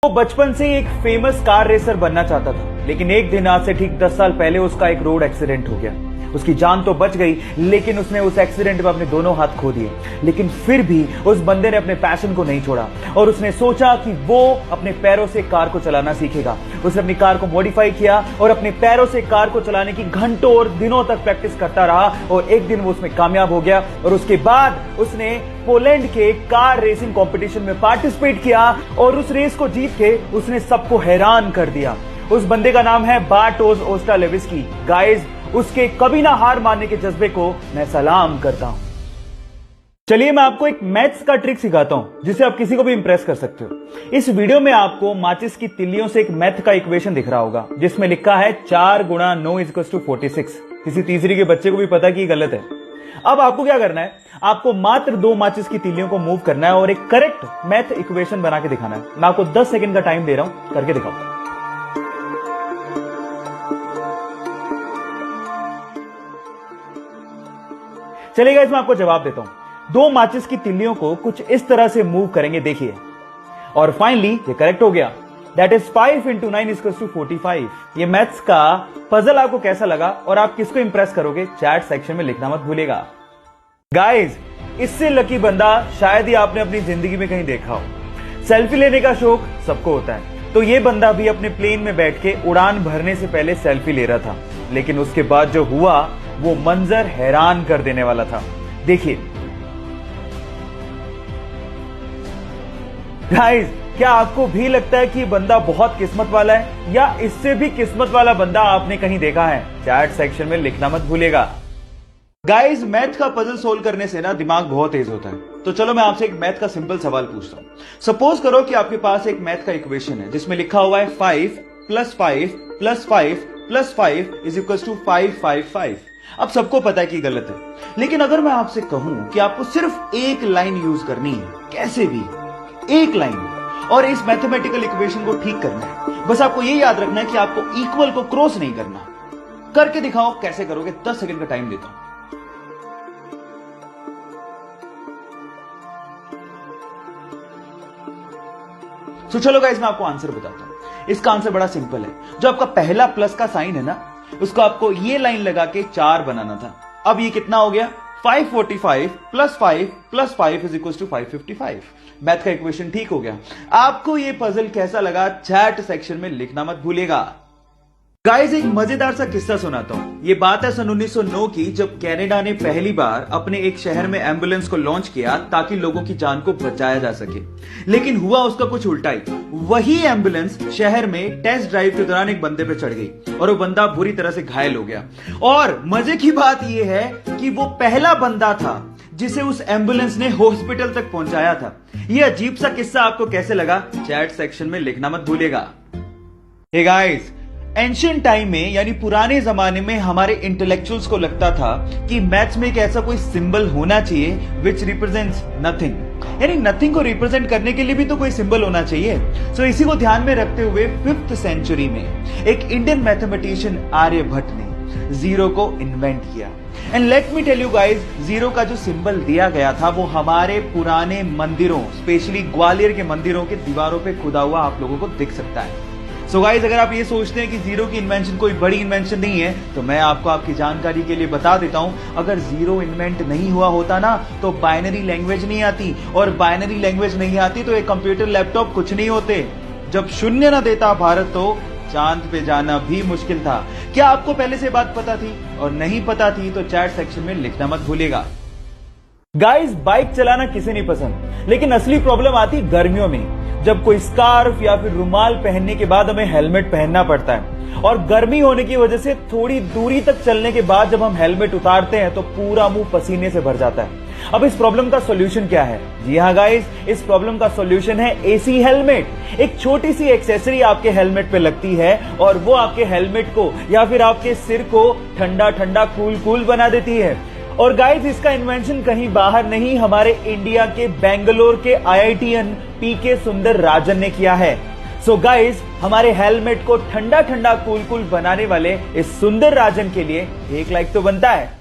वो बचपन से ही एक फेमस कार रेसर बनना चाहता था, लेकिन एक दिन आज से ठीक 10 साल पहले उसका एक रोड एक्सीडेंट हो गया। उसकी जान तो बच गई, लेकिन उसने उस एक्सीडेंट में अपने दोनों हाथ खो दिए। लेकिन फिर भी उस बंदे ने अपने पैशन को नहीं छोड़ा और उसने सोचा कि वो अपने पैरों से कार को चलाना सीखेगा। उसने अपनी कार को मॉडिफाई किया और अपने पैरों से कार को चलाने की घंटों और दिनों तक प्रैक्टिस करता रहा और एक दिन वो उसमें कामयाब हो गया। और उसके बाद उसने पोलैंड के कार रेसिंग कंपटीशन में पार्टिसिपेट किया और उस रेस को जीत के उसने सबको हैरान कर दिया। उस बंदे का नाम है बार्टोज ओस्टालेविस्की। गाइस, उसके कभी ना हार मानने के जज्बे को मैं सलाम करता हूं। चलिए मैं आपको एक मैथ्स का ट्रिक सिखाता हूं जिससे आप किसी को भी इंप्रेस कर सकते हो। इस वीडियो में आपको माचिस की तिल्लियों से एक मैथ का इक्वेशन दिख रहा होगा जिसमें लिखा है 4 गुणा 9 = 46। किसी तीसरी के बच्चे को भी पता कि गलत है। अब आपको क्या करना है, आपको मात्र 2 माचिस की तिल्लियों को मूव करना है और एक करेक्ट मैथ इक्वेशन बना के दिखाना है। मैं आपको 10 सेकंड का टाइम दे रहा हूं, करके दिखाओ। चलिए गाइस, मैं आपको जवाब देता हूं। 2 माचिस की तिल्लियों को कुछ इस तरह से मूव करेंगे, देखिए, और फाइनली ये करेक्ट हो गया। That is 5 × 9 = 45। ये मैथ्स का पजल आपको कैसा लगा और आप किसको इंप्रेस करोगे, चैट सेक्शन में लिखना मत भूलिएगा। गाइस, इससे लकी बंदा शायद ही आपने अपनी जिंदगी में कहीं देखा हो। सेल्फी लेने का शौक सबको होता है, तो ये बंदा भी अपने प्लेन में बैठ के उड़ान भरने से पहले सेल्फी ले रहा था, लेकिन उसके बाद जो हुआ वो मंजर हैरान कर देने वाला था। देखिए गाइस, क्या आपको भी लगता है कि बंदा बहुत किस्मत वाला है, या इससे भी किस्मत वाला बंदा आपने कहीं देखा है? चैट सेक्शन में लिखना मत भूलिएगा। गाइस, मैथ का पजल सोल्व करने से ना दिमाग बहुत तेज होता है। तो चलो मैं आपसे एक मैथ का सिंपल सवाल पूछता हूं। सपोज करो कि आपके पास एक मैथ का इक्वेशन है जिसमें लिखा हुआ है 5 + 5 + 5 + 5 = 555। अब सबको पता है कि गलत है, लेकिन अगर मैं आपसे कहूं कि आपको सिर्फ एक लाइन यूज करनी है, कैसे भी एक लाइन, और इस मैथमेटिकल इक्वेशन को ठीक करना है, बस आपको ये याद रखना है कि आपको इक्वल को क्रॉस नहीं करना। करके दिखाओ कैसे करोगे, 10 सेकंड का टाइम देता हूं। तो चलो गाइस, मैं आपको आंसर बताता हूं। इसका आंसर बड़ा सिंपल है। जो आपका पहला प्लस का साइन है ना, उसको आपको ये लाइन लगा के 4 बनाना था। अब ये कितना हो गया, 545 + 5 + 5 = 555। मैथ का इक्वेशन ठीक हो गया। आपको ये पजल कैसा लगा, चैट सेक्शन में लिखना मत भूलिएगा। गाइस, एक मजेदार सा किस्सा सुनाता हूं। ये बात है सन 1909 की, जब कनाडा ने पहली बार अपने एक शहर में एम्बुलेंस को लॉन्च किया ताकि लोगों की जान को बचाया जा सके। लेकिन हुआ उसका कुछ उल्टा ही। वही एम्बुलेंस शहर में टेस्ट ड्राइव के दौरान एक बंदे पे चढ़ गई और वो बंदा बुरी तरह से घायल हो गया। और मजे की बात यह है कि वो पहला बंदा था जिसे उस एम्बुलेंस ने हॉस्पिटल तक पहुंचाया था। ये अजीब सा किस्सा आपको कैसे लगा, चैट सेक्शन में लिखना मत भूलिएगा। हे गाइस, एंशिएंट टाइम में यानी पुराने जमाने में हमारे इंटेलेक्चुअल्स को लगता था कि मैथ्स में एक ऐसा कोई सिंबल होना चाहिए विच रिप्रेजेंट्स नथिंग, यानी नथिंग को रिप्रेजेंट करने के लिए भी तो कोई सिंबल होना चाहिए। सो इसी को ध्यान में रखते हुए 5th सेंचुरी में एक इंडियन मैथमेटिशियन आर्यभट्ट ने जीरो को इन्वेंट किया। And let me tell you guys, zero का जो सिंबल दिया गया था वो हमारे पुराने मंदिरों, स्पेशली ग्वालियर के मंदिरों के दीवारों पे खुदा हुआ आप लोगों को दिख सकता है। सो गाइस, अगर आप ये सोचते हैं कि जीरो की इन्वेंशन कोई बड़ी इन्वेंशन नहीं है, तो मैं आपको आपकी जानकारी के लिए बता देता हूं, अगर जीरो इन्वेंट नहीं हुआ होता ना तो बाइनरी लैंग्वेज नहीं आती, और बाइनरी लैंग्वेज नहीं आती तो एक कंप्यूटर लैपटॉप कुछ नहीं होते। जब शून्य ना देता भारत तो चांद पे जाना भी मुश्किल था। क्या आपको पहले से बात पता थी? और नहीं पता थी तो चैट सेक्शन में लिखना मत भूलिएगा। गाइस, बाइक चलाना किसे नहीं पसंद, लेकिन असली प्रॉब्लम आती गर्मियों में, जब कोई स्कार्फ या फिर रुमाल पहनने के बाद हमें हेलमेट पहनना पड़ता है। और गर्मी होने की वजह से थोड़ी दूरी तक चलने के बाद जब हम हेलमेट उतारते हैं तो पूरा मुंह पसीने से भर जाता है। अब इस प्रॉब्लम का सॉल्यूशन क्या है? जी हाँ गाइस, इस प्रॉब्लम का सॉल्यूशन है एसी हेलमेट। एक छोटी सी एक्सेसरी आपके हेलमेट पे लगती है और वो आपके हेलमेट को या फिर आपके सिर को ठंडा ठंडा कूल बना देती है। और गाइस, इसका इन्वेंशन कहीं बाहर नहीं, हमारे इंडिया के बेंगलोर के IITian PK सुंदरराजन ने किया है। सो गाइस, हमारे हेलमेट को ठंडा ठंडा कूल बनाने वाले इस सुंदरराजन के लिए एक लाइक तो बनता है।